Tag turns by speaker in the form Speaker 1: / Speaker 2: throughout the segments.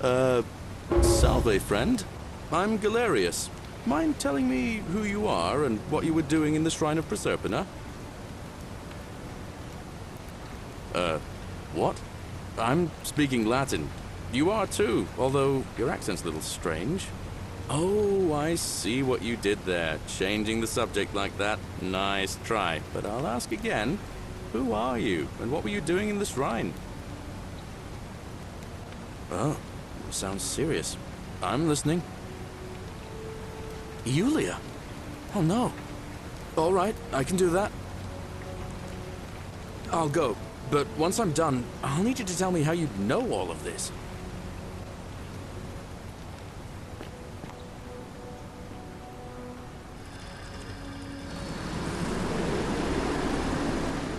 Speaker 1: Uh, salve, friend. I'm Galerius. Mind telling me who you are and what you were doing in the Shrine of Proserpina? What? I'm speaking Latin. You are too, although your accent's a little strange. Oh, I see what you did there, changing the subject like that. Nice try, but I'll ask again. Who are you, and what were you doing in the shrine? Oh, sounds serious. I'm listening. Yulia? Oh no. All right, I can do that. I'll go, but once I'm done, I'll need you to tell me how you know all of this.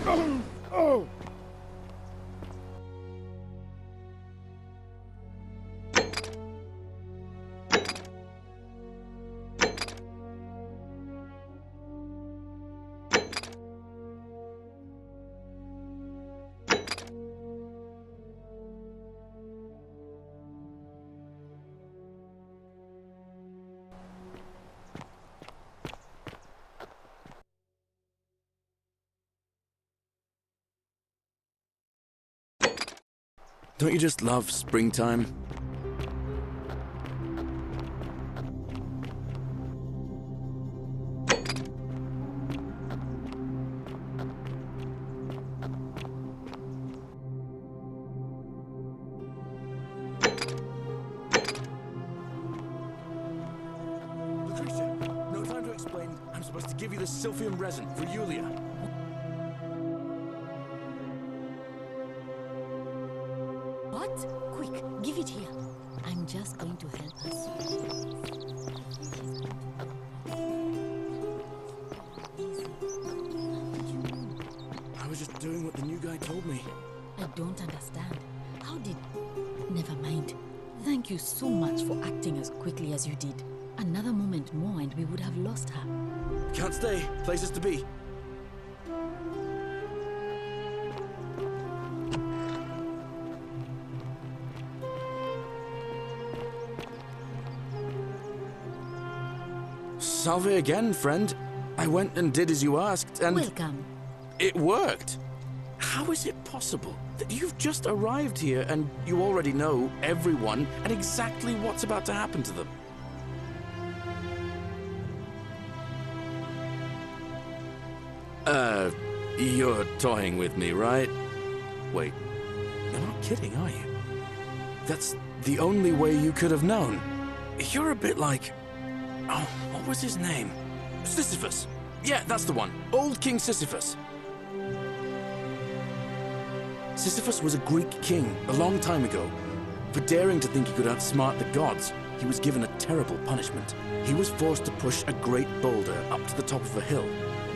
Speaker 2: Oh!
Speaker 1: Don't you just love springtime? Lucretia, no time to explain. I'm supposed to give you the Sylphium resin for Yulia.
Speaker 3: What? Quick, give it here. I'm just going to help us.
Speaker 1: I was just doing what the new guy told me.
Speaker 3: I don't understand. How did... Never mind. Thank you so much for acting as quickly as you did. Another moment more and we would have lost her.
Speaker 1: Can't stay. Places to be. Salve again, friend. I went and did as you asked, and...
Speaker 3: Welcome.
Speaker 1: It worked. How is it possible that you've just arrived here and you already know everyone and exactly what's about to happen to them? You're toying with me, right? Wait, you're not kidding, are you? That's the only way you could have known. You're a bit like... Oh, what was his name? Sisyphus. Yeah, that's the one. Old King Sisyphus. Sisyphus was a Greek king a long time ago. For daring to think he could outsmart the gods, he was given a terrible punishment. He was forced to push a great boulder up to the top of a hill.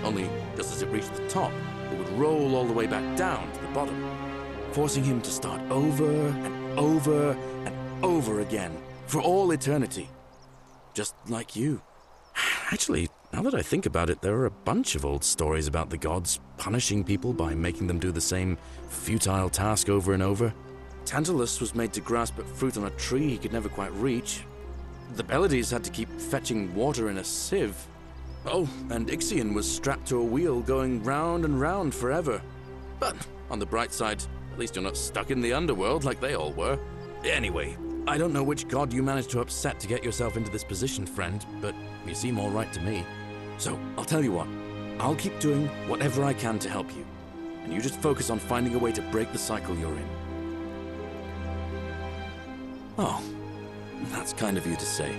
Speaker 1: Only, just as it reached the top, it would roll all the way back down to the bottom, forcing him to start over and over and over again, for all eternity. Just like you. Actually, now that I think about it, there are a bunch of old stories about the gods punishing people by making them do the same futile task over and over. Tantalus was made to grasp at fruit on a tree he could never quite reach. The Pleiades had to keep fetching water in a sieve. Oh, and Ixion was strapped to a wheel going round and round forever. But on the bright side, at least you're not stuck in the underworld like they all were. Anyway, I don't know which god you managed to upset to get yourself into this position, friend, but you seem all right to me. So, I'll tell you what. I'll keep doing whatever I can to help you. And you just focus on finding a way to break the cycle you're in. Oh, that's kind of you to say.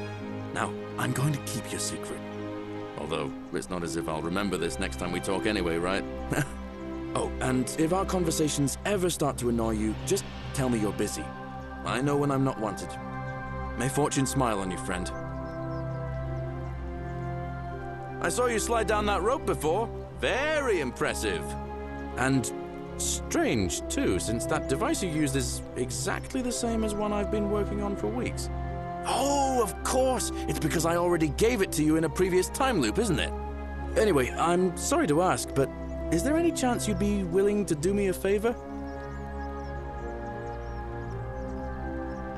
Speaker 1: Now, I'm going to keep your secret. Although, it's not as if I'll remember this next time we talk anyway, right? Oh, and if our conversations ever start to annoy you, just tell me you're busy. I know when I'm not wanted. May fortune smile on you, friend. I saw you slide down that rope before. Very impressive. And strange, too, since that device you used is exactly the same as one I've been working on for weeks. Oh, of course! It's because I already gave it to you in a previous time loop, isn't it? Anyway, I'm sorry to ask, but is there any chance you'd be willing to do me a favor?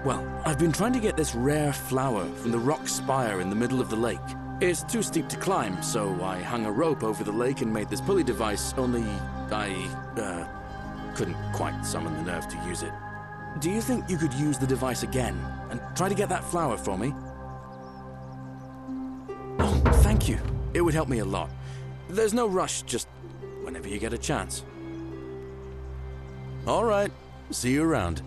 Speaker 1: Well, I've been trying to get this rare flower from the rock spire in the middle of the lake. It's too steep to climb, so I hung a rope over the lake and made this pulley device, only I couldn't quite summon the nerve to use it. Do you think you could use the device again and try to get that flower for me? Oh, thank you. It would help me a lot. There's no rush, just whenever you get a chance. All right. See you around.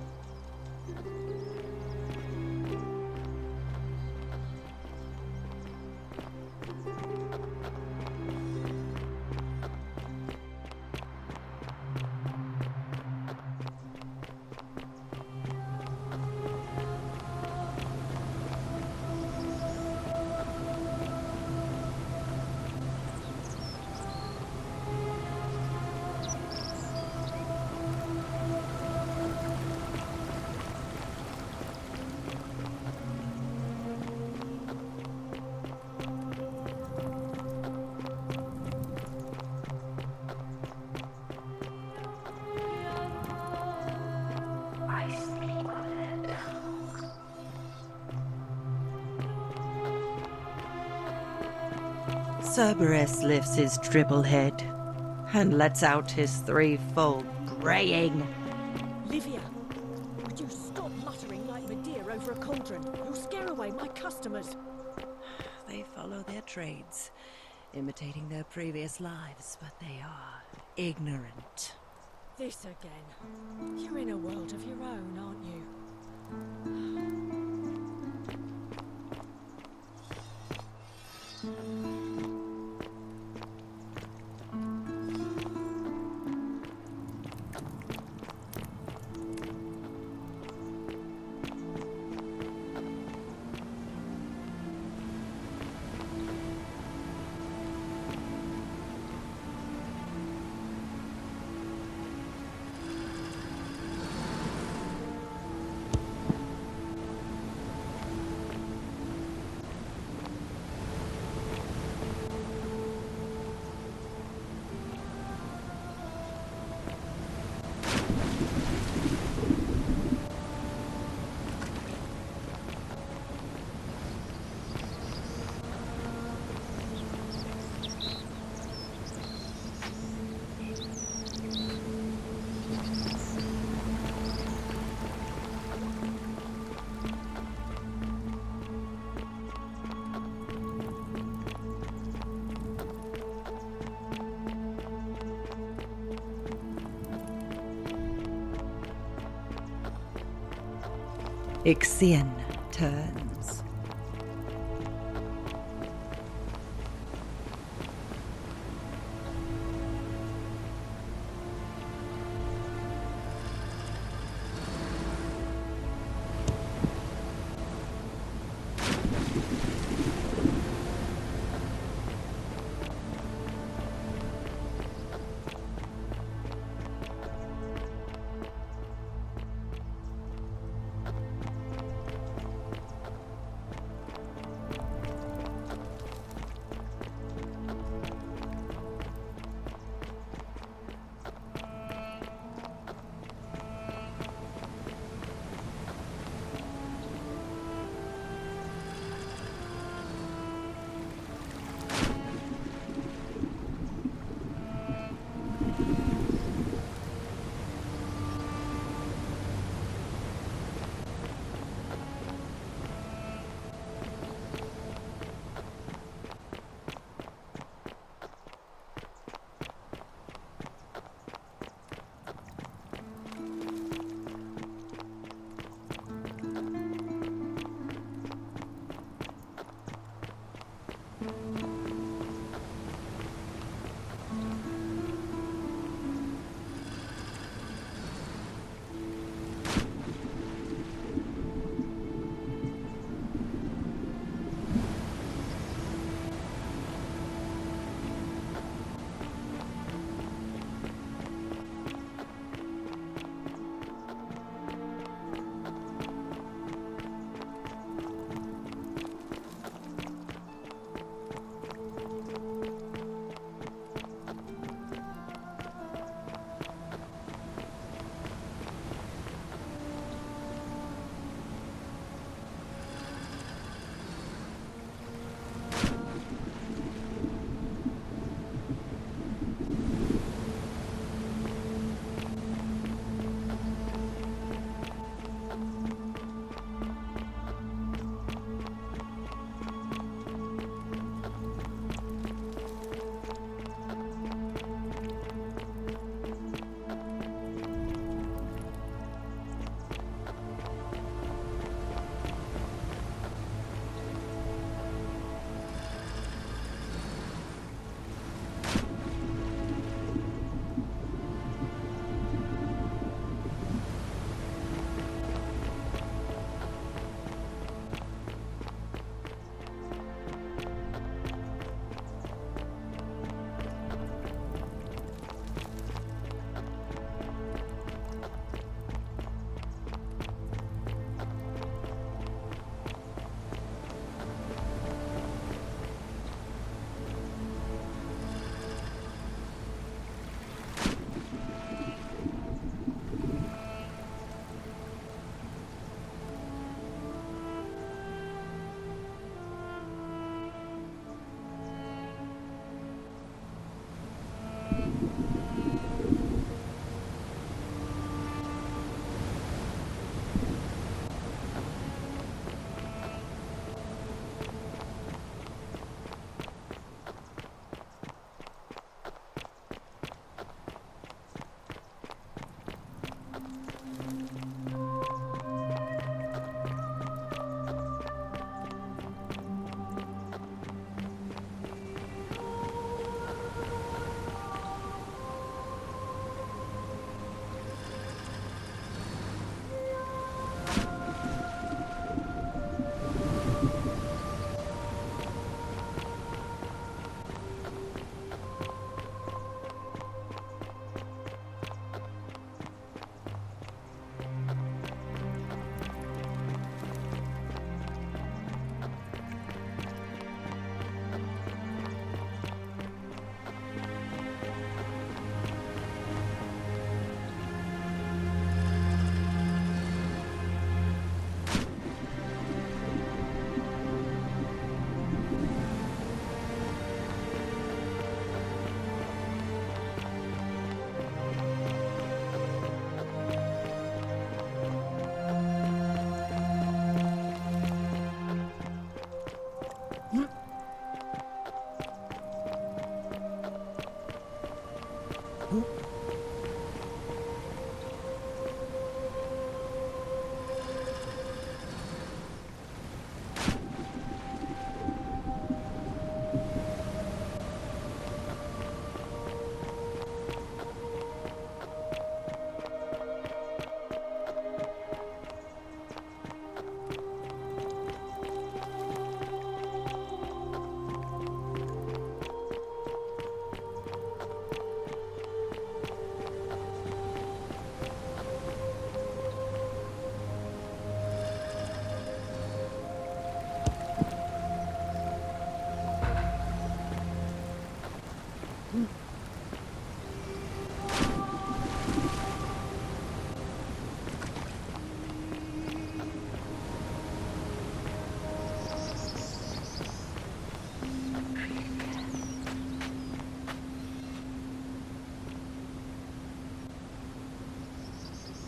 Speaker 2: Cerberus lifts his triple head and lets out his threefold braying.
Speaker 4: Livia, would you stop muttering like Medea over a cauldron? You'll scare away my customers.
Speaker 2: They follow their trades, imitating their previous lives, but they are ignorant.
Speaker 4: This again. You're in a world of your own, aren't you?
Speaker 2: Ixion turns.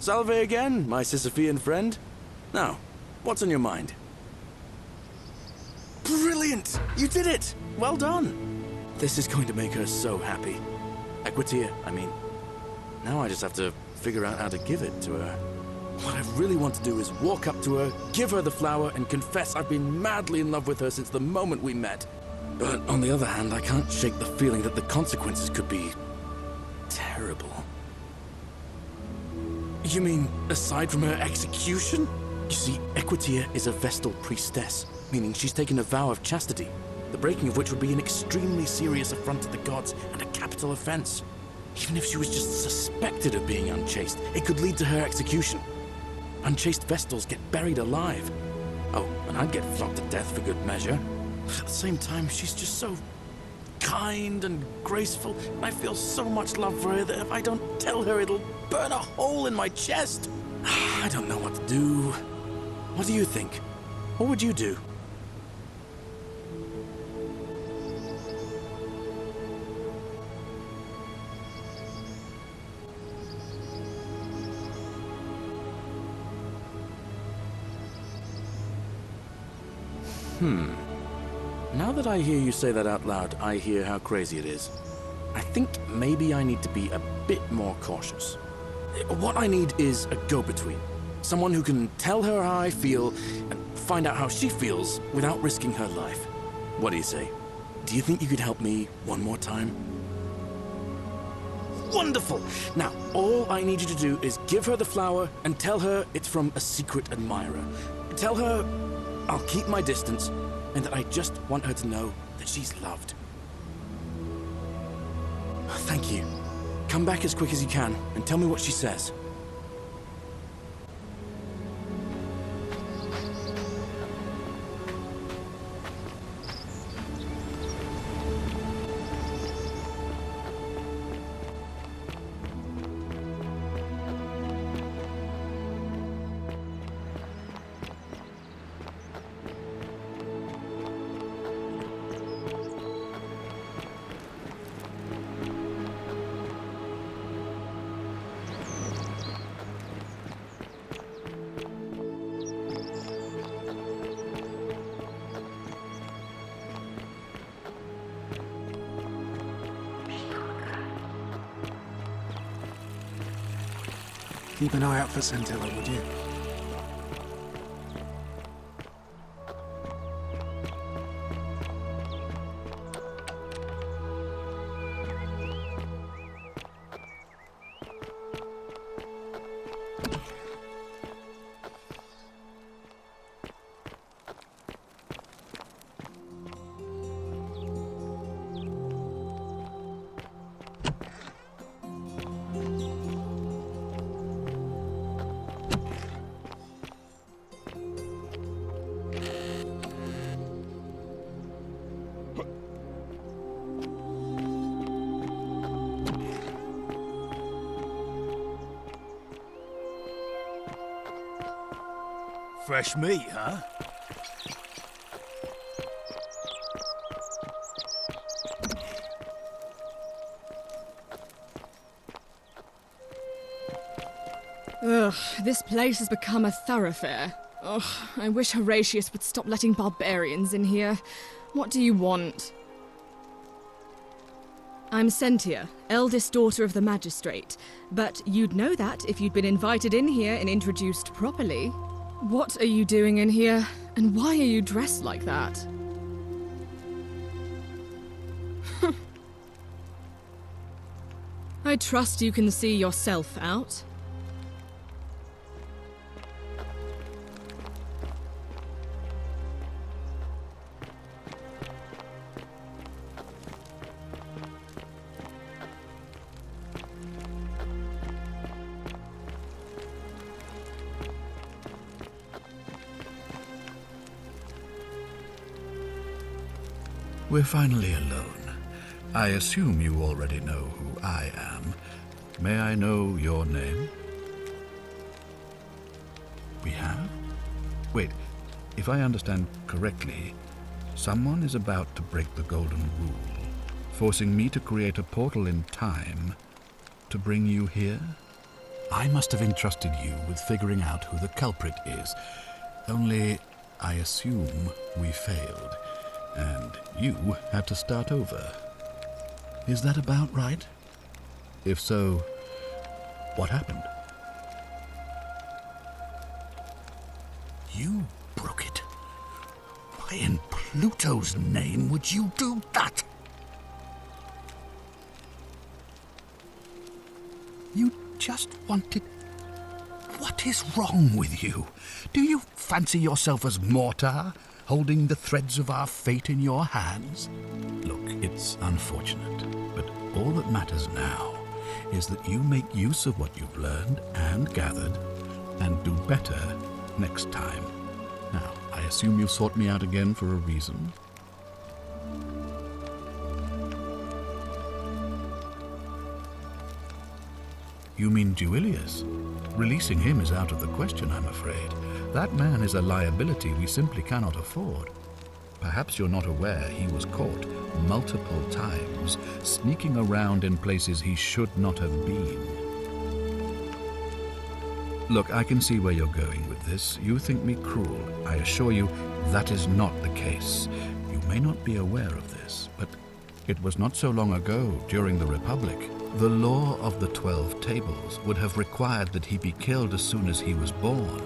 Speaker 1: Salve again, my Sisyphean friend. Now, what's on your mind? Brilliant! You did it! Well done! This is going to make her so happy. Equitia, I mean. Now I just have to figure out how to give it to her. What I really want to do is walk up to her, give her the flower, and confess I've been madly in love with her since the moment we met. But on the other hand, I can't shake the feeling that the consequences could be terrible. You mean, aside from her execution? You see, Equitia is a Vestal priestess, meaning she's taken a vow of chastity, the breaking of which would be an extremely serious affront to the gods and a capital offense. Even if she was just suspected of being unchaste, it could lead to her execution. Unchaste Vestals get buried alive. Oh, and I'd get flogged to death for good measure. But at the same time, she's just so kind and graceful, and I feel so much love for her that if I don't tell her, it'll burn a hole in my chest. I don't know what to do. What do you think? What would you do? Now that I hear you say that out loud, I hear how crazy it is. I think maybe I need to be a bit more cautious. What I need is a go-between. Someone who can tell her how I feel and find out how she feels without risking her life. What do you say? Do you think you could help me one more time? Wonderful! Now, all I need you to do is give her the flower and tell her it's from a secret admirer. Tell her I'll keep my distance and that I just want her to know that she's loved. Thank you. Come back as quick as you can and tell me what she says.
Speaker 5: Keep an eye out for Scintilla, would you?
Speaker 6: Fresh meat, huh?
Speaker 7: Ugh, this place has become a thoroughfare. Ugh, I wish Horatius would stop letting barbarians in here. What do you want? I'm Sentia, eldest daughter of the magistrate. But you'd know that if you'd been invited in here and introduced properly. What are you doing in here? And why are you dressed like that? I trust you can see yourself out.
Speaker 6: We're finally alone. I assume you already know who I am. May I know your name? We have? Wait, if I understand correctly, someone is about to break the golden rule, forcing me to create a portal in time to bring you here? I must have entrusted you with figuring out who the culprit is. Only, I assume we failed, and you had to start over. Is that about right? If so, what happened? You broke it. Why in Pluto's name would you do that? You just wanted... What is wrong with you? Do you fancy yourself as Mortar, holding the threads of our fate in your hands? Look, it's unfortunate, but all that matters now is that you make use of what you've learned and gathered and do better next time. Now, I assume you sought me out again for a reason. You mean Duilius? Releasing him is out of the question, I'm afraid. That man is a liability we simply cannot afford. Perhaps you're not aware he was caught multiple times, sneaking around in places he should not have been. Look, I can see where you're going with this. You think me cruel. I assure you that is not the case. You may not be aware of this, but it was not so long ago, during the Republic, the law of the 12 tables would have required that he be killed as soon as he was born,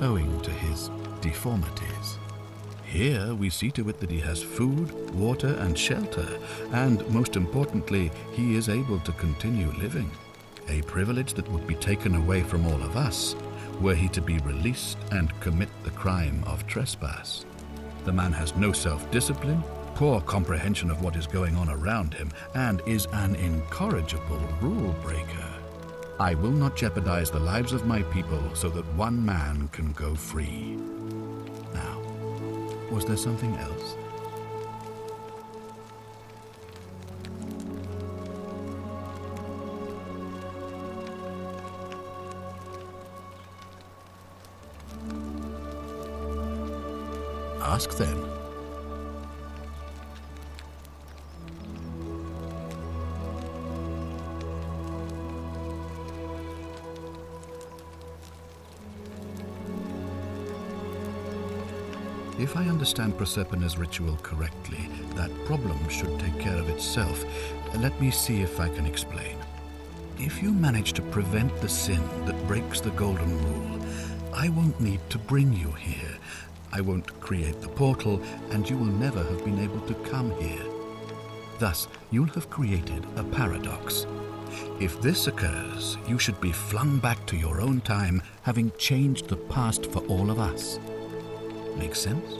Speaker 6: owing to his deformities. Here we see to it that he has food, water, and shelter, and most importantly, he is able to continue living. A privilege that would be taken away from all of us were he to be released and commit the crime of trespass. The man has no self-discipline, poor comprehension of what is going on around him, and is an incorrigible rule breaker. I will not jeopardize the lives of my people so that one man can go free. Now, was there something else? Ask then. If I understand Prosperna's ritual correctly, that problem should take care of itself. Let me see if I can explain. If you manage to prevent the sin that breaks the golden rule, I won't need to bring you here. I won't create the portal, and you will never have been able to come here. Thus, you'll have created a paradox. If this occurs, you should be flung back to your own time, having changed the past for all of us. Make sense?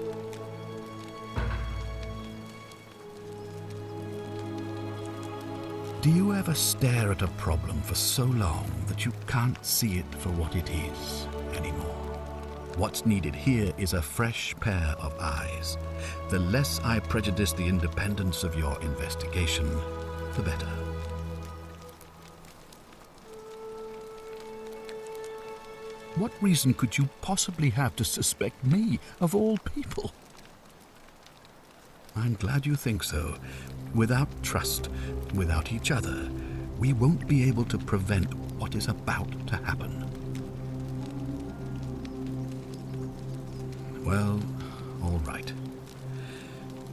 Speaker 6: Do you ever stare at a problem for so long that you can't see it for what it is anymore? What's needed here is a fresh pair of eyes. The less I prejudice the independence of your investigation, the better. What reason could you possibly have to suspect me, of all people? I'm glad you think so. Without trust, without each other, we won't be able to prevent what is about to happen. Well, all right.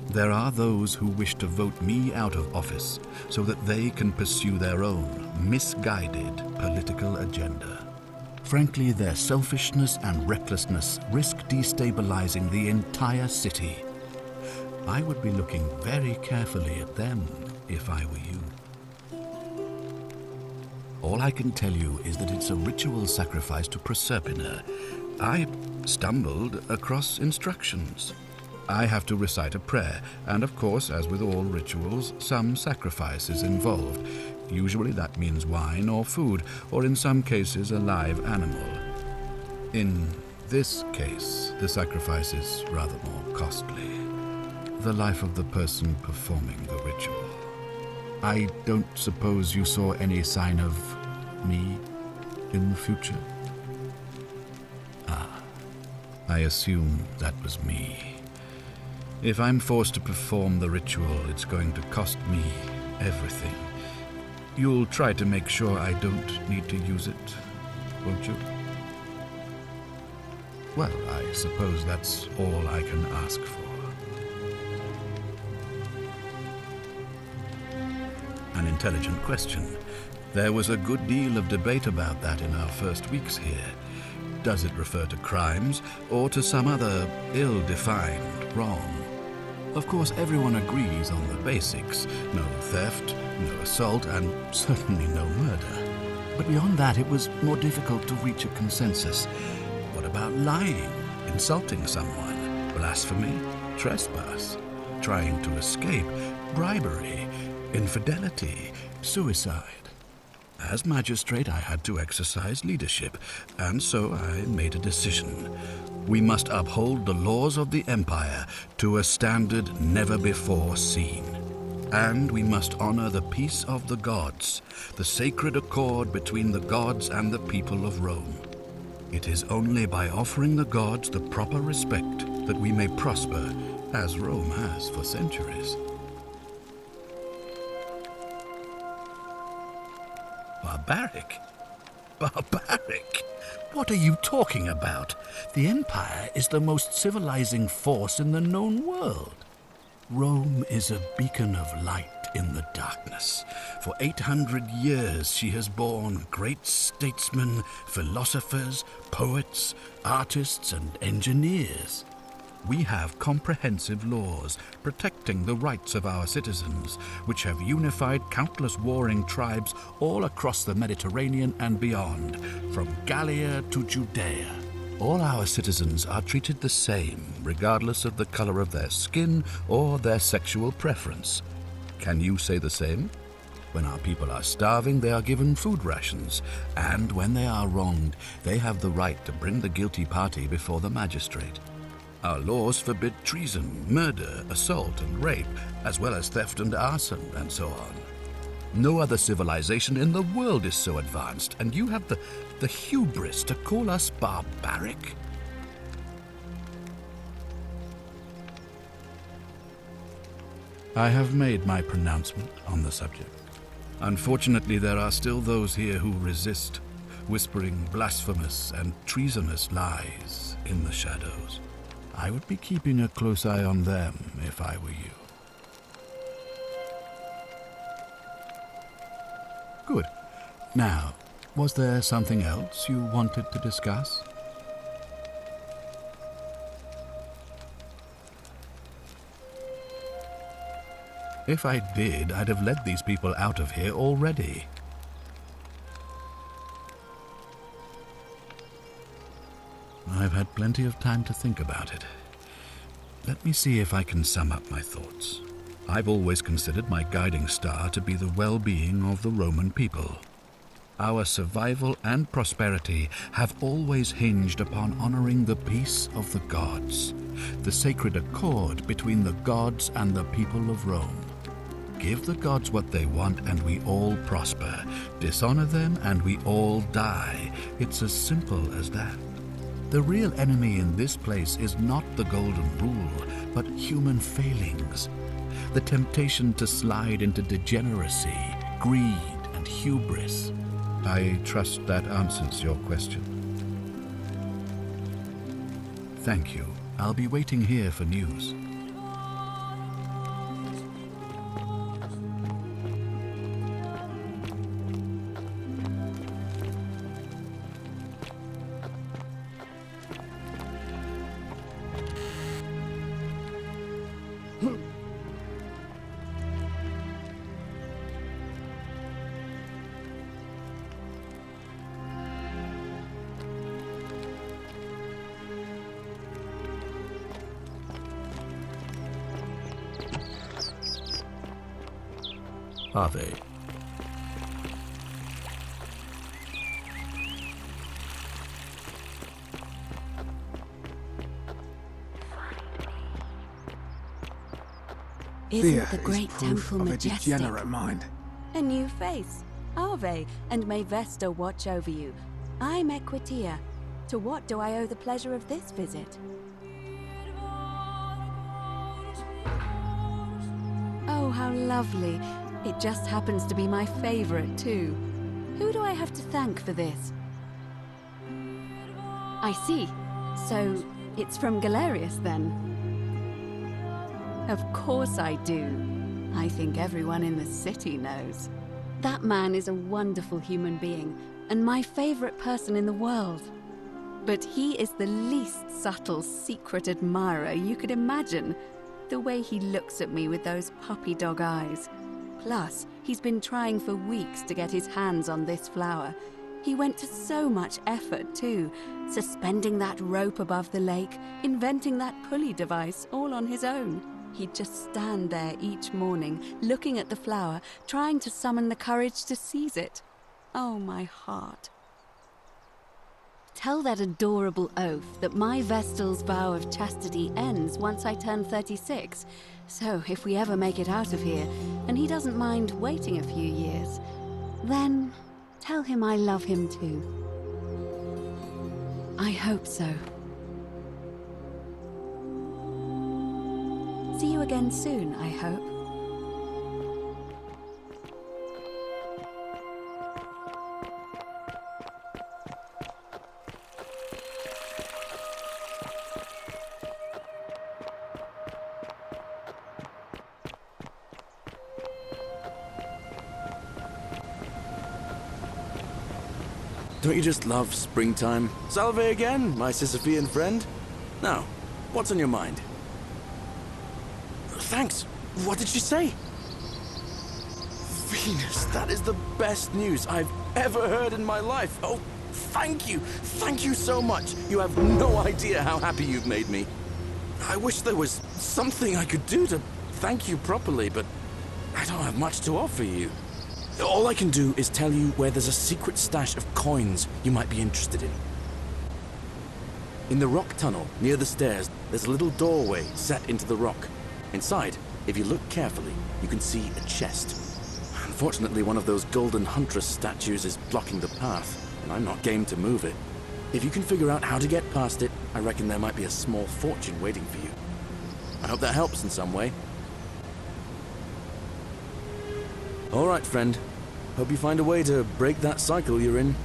Speaker 6: There are those who wish to vote me out of office so that they can pursue their own misguided political agenda. Frankly, their selfishness and recklessness risk destabilizing the entire city. I would be looking very carefully at them if I were you. All I can tell you is that it's a ritual sacrifice to Proserpina. I stumbled across instructions. I have to recite a prayer, and of course, as with all rituals, some sacrifice is involved. Usually that means wine or food, or in some cases a live animal. In this case, the sacrifice is rather more costly. The life of the person performing the ritual. I don't suppose you saw any sign of me in the future? Ah, I assume that was me. If I'm forced to perform the ritual, it's going to cost me everything. You'll try to make sure I don't need to use it, won't you? Well, I suppose that's all I can ask for. An intelligent question. There was a good deal of debate about that in our first weeks here. Does it refer to crimes or to some other ill-defined wrong? Of course, everyone agrees on the basics. No theft, no assault, and certainly no murder. But beyond that, it was more difficult to reach a consensus. What about lying, insulting someone, blasphemy, trespass, trying to escape, bribery, infidelity, suicide? As magistrate, I had to exercise leadership, and so I made a decision. We must uphold the laws of the Empire to a standard never before seen. And we must honor the peace of the gods, the sacred accord between the gods and the people of Rome. It is only by offering the gods the proper respect that we may prosper, as Rome has for centuries. Barbaric? Barbaric? What are you talking about? The Empire is the most civilizing force in the known world. Rome is a beacon of light in the darkness. For 800 years she has borne great statesmen, philosophers, poets, artists, and engineers. We have comprehensive laws protecting the rights of our citizens, which have unified countless warring tribes all across the Mediterranean and beyond, from Gallia to Judea. All our citizens are treated the same, regardless of the color of their skin or their sexual preference. Can you say the same? When our people are starving, they are given food rations, and when they are wronged, they have the right to bring the guilty party before the magistrate. Our laws forbid treason, murder, assault, and rape, as well as theft and arson, and so on. No other civilization in the world is so advanced, and you have the hubris to call us barbaric? I have made my pronouncement on the subject. Unfortunately, there are still those here who resist, whispering blasphemous and treasonous lies in the shadows. I would be keeping a close eye on them if I were you. Good. Now, was there something else you wanted to discuss? If I did, I'd have led these people out of here already. I've had plenty of time to think about it. Let me see if I can sum up my thoughts. I've always considered my guiding star to be the well-being of the Roman people. Our survival and prosperity have always hinged upon honoring the peace of the gods, the sacred accord between the gods and the people of Rome. Give the gods what they want and we all prosper. Dishonor them and we all die. It's as simple as that. The real enemy in this place is not the golden rule, but human failings. The temptation to slide into degeneracy, greed, and hubris. I trust that answers your question. Thank you. I'll be waiting here for news. Ave.
Speaker 2: Isn't
Speaker 5: Fear
Speaker 2: the
Speaker 5: is
Speaker 2: great
Speaker 5: proof
Speaker 2: temple
Speaker 5: of a
Speaker 2: majestic?
Speaker 5: degenerate mind.
Speaker 8: A new face. Ave, and may Vesta watch over you. I'm Equitia. To what do I owe the pleasure of this visit? Oh, how lovely. It just happens to be my favorite, too. Who do I have to thank for this? I see. So, it's from Galerius, then? Of course I do. I think everyone in the city knows. That man is a wonderful human being, and my favorite person in the world. But he is the least subtle, secret admirer you could imagine. The way he looks at me with those puppy dog eyes. Plus, he's been trying for weeks to get his hands on this flower. He went to so much effort, too. Suspending that rope above the lake, inventing that pulley device all on his own. He'd just stand there each morning, looking at the flower, trying to summon the courage to seize it. Oh, my heart. Tell that adorable oaf that my Vestal's vow of chastity ends once I turn 36. So if we ever make it out of here, and he doesn't mind waiting a few years, then tell him I love him too. I hope so. See you again soon, I hope.
Speaker 1: Don't you just love springtime? Salve again, my Sisyphean friend. Now, what's on your mind? Thanks. What did she say? Venus, that is the best news I've ever heard in my life. Oh, thank you. Thank you so much. You have no idea how happy you've made me. I wish there was something I could do to thank you properly, but I don't have much to offer you. All I can do is tell you where there's a secret stash of coins you might be interested in. In the rock tunnel near the stairs, there's a little doorway set into the rock. Inside, if you look carefully, you can see a chest. Unfortunately, one of those golden huntress statues is blocking the path, and I'm not game to move it. If you can figure out how to get past it, I reckon there might be a small fortune waiting for you. I hope that helps in some way. All right, friend. Hope you find a way to break that cycle you're in.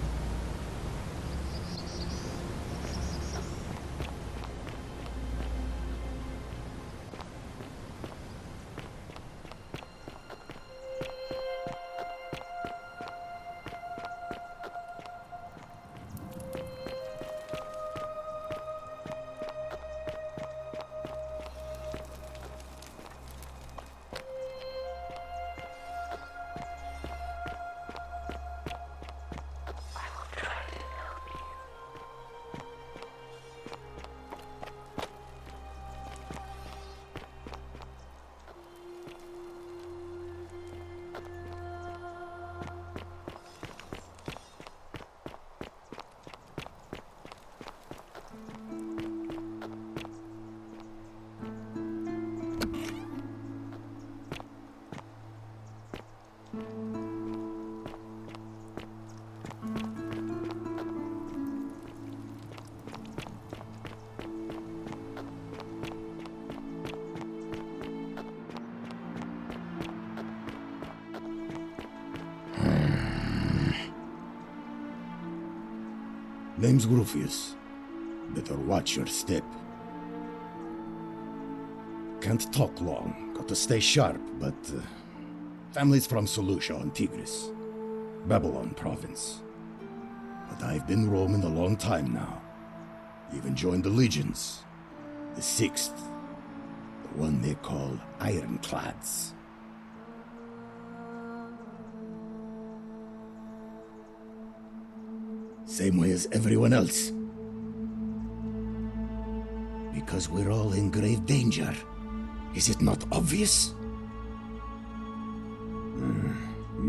Speaker 9: Name's Rufius. Better watch your step. Can't talk long, got to stay sharp, but family's from Seleucia on Tigris, Babylon province. But I've been roaming a long time now. Even joined the legions. The 6th, the one they call Ironclads. Same way as everyone else. Because we're all in grave danger. Is it not obvious?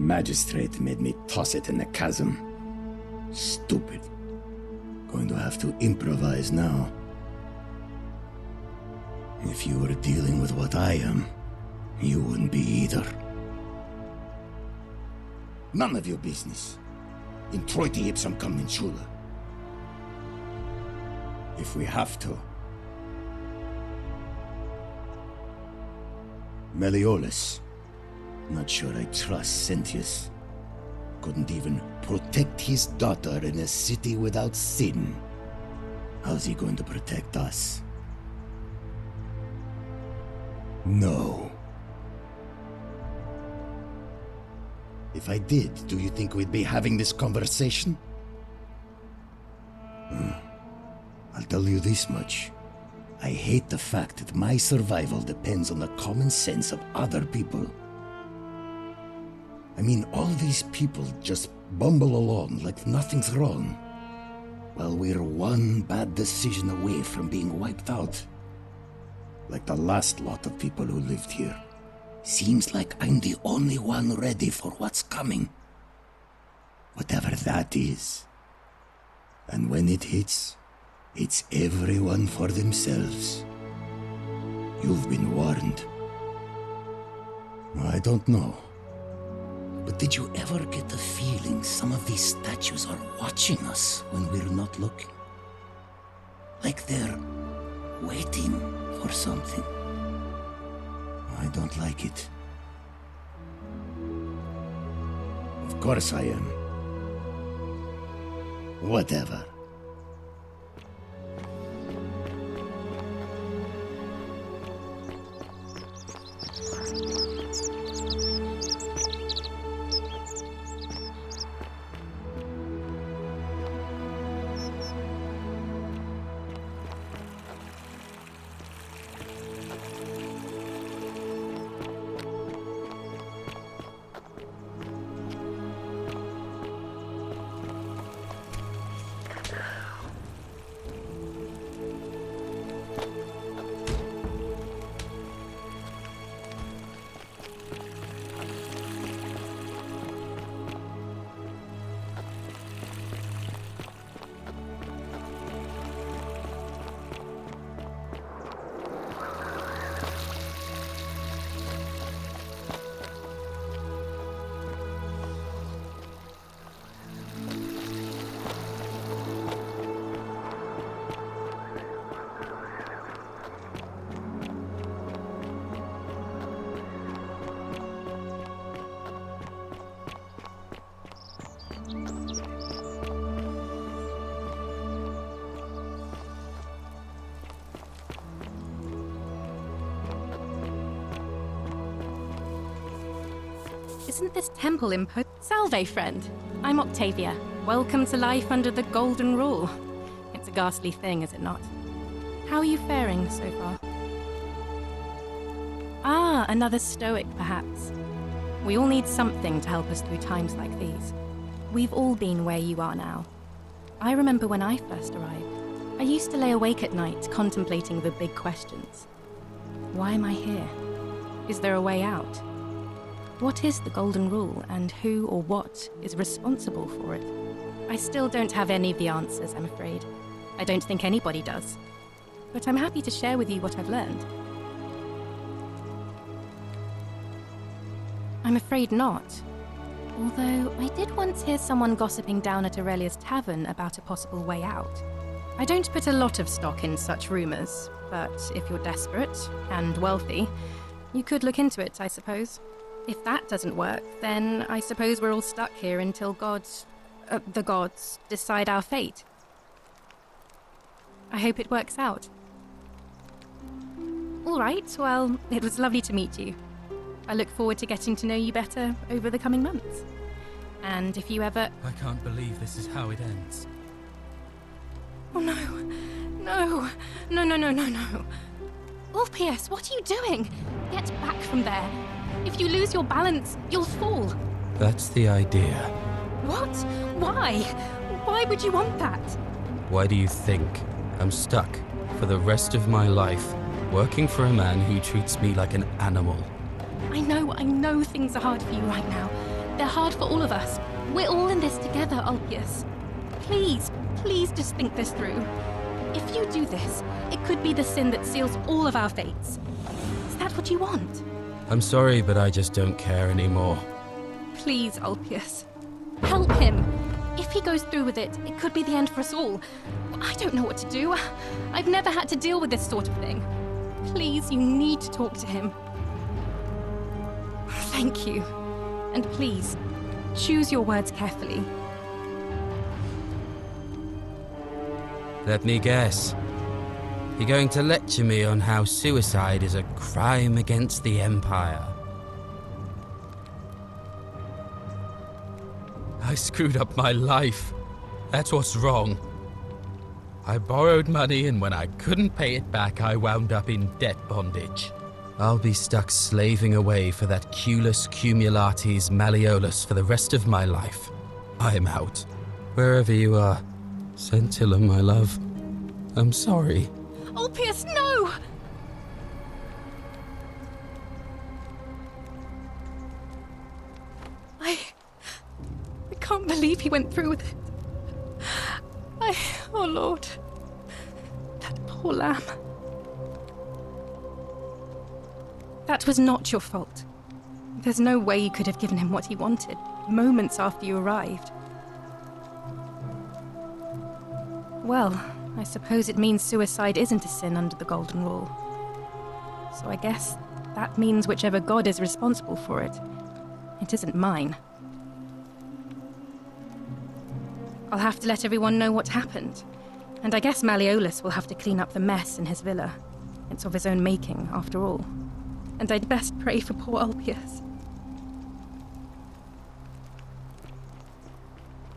Speaker 9: magistrate made me toss it in the chasm. Stupid. Going to have to improvise now. If you were dealing with what I am, you wouldn't be either. None of your business. In Troiti ipsum commensula. If we have to. Meliodas. Not sure I trust Sentius. Couldn't even protect his daughter in a city without sin. How's he going to protect us? No. If I did, do you think we'd be having this conversation? I'll tell you this much. I hate the fact that my survival depends on the common sense of other people. I mean, all these people just bumble along like nothing's wrong, while we're one bad decision away from being wiped out. Like the last lot of people who lived here. Seems like I'm the only one ready for what's coming. Whatever that is. And when it hits, it's everyone for themselves. You've been warned. I don't know. But did you ever get the feeling some of these statues are watching us when we're not looking? Like they're waiting for something. I don't like it. Of course I am. Whatever.
Speaker 10: Isn't this temple imposed? Salve, friend. I'm Octavia. Welcome to life under the Golden Rule. It's a ghastly thing, is it not? How are you faring so far? Ah, another stoic, perhaps. We all need something to help us through times like these. We've all been where you are now. I remember when I first arrived. I used to lay awake at night contemplating the big questions. Why am I here? Is there a way out? What is the Golden Rule, and who or what is responsible for it? I still don't have any of the answers, I'm afraid. I don't think anybody does. But I'm happy to share with you what I've learned. I'm afraid not. Although, I did once hear someone gossiping down at Aurelia's tavern about a possible way out. I don't put a lot of stock in such rumors, but if you're desperate and wealthy, you could look into it, I suppose. If that doesn't work, then I suppose we're all stuck here until the gods decide our fate. I hope it works out. All right, well, it was lovely to meet you. I look forward to getting to know you better over the coming months. And if you ever...
Speaker 11: I can't believe this is how it ends.
Speaker 10: Oh no. No. No, no, no, no, no. Ulpius, what are you doing? Get back from there. If you lose your balance, you'll fall.
Speaker 11: That's the idea.
Speaker 10: What? Why? Why would you want that?
Speaker 11: Why do you think I'm stuck for the rest of my life working for a man who treats me like an animal?
Speaker 10: I know things are hard for you right now, They're hard for all of us. We're all in this together, Ulpius. Please, please just think this through. If you do this, it could be the sin that seals all of our fates. Is that what you want?
Speaker 11: I'm sorry, but I just don't care anymore.
Speaker 10: Please, Ulpius. Help him. If he goes through with it, it could be the end for us all. I don't know what to do. I've never had to deal with this sort of thing. Please, you need to talk to him. Thank you. And please, choose your words carefully.
Speaker 11: Let me guess. You're going to lecture me on how suicide is a crime against the Empire. I screwed up my life. That's what's wrong. I borrowed money, and when I couldn't pay it back, I wound up in debt bondage. I'll be stuck slaving away for that Culus Cumulatis Malleolus for the rest of my life. I'm out. Wherever you are, Scintilla, my love, I'm sorry.
Speaker 10: Ulpius, no! I can't believe he went through with it. Oh Lord. That poor lamb. That was not your fault. There's no way you could have given him what he wanted, moments after you arrived. Well, I suppose it means suicide isn't a sin under the Golden Rule. So I guess that means whichever god is responsible for it, it isn't mine. I'll have to let everyone know what happened. And I guess Malleolus will have to clean up the mess in his villa. It's of his own making, after all. And I'd best pray for poor Ulpius.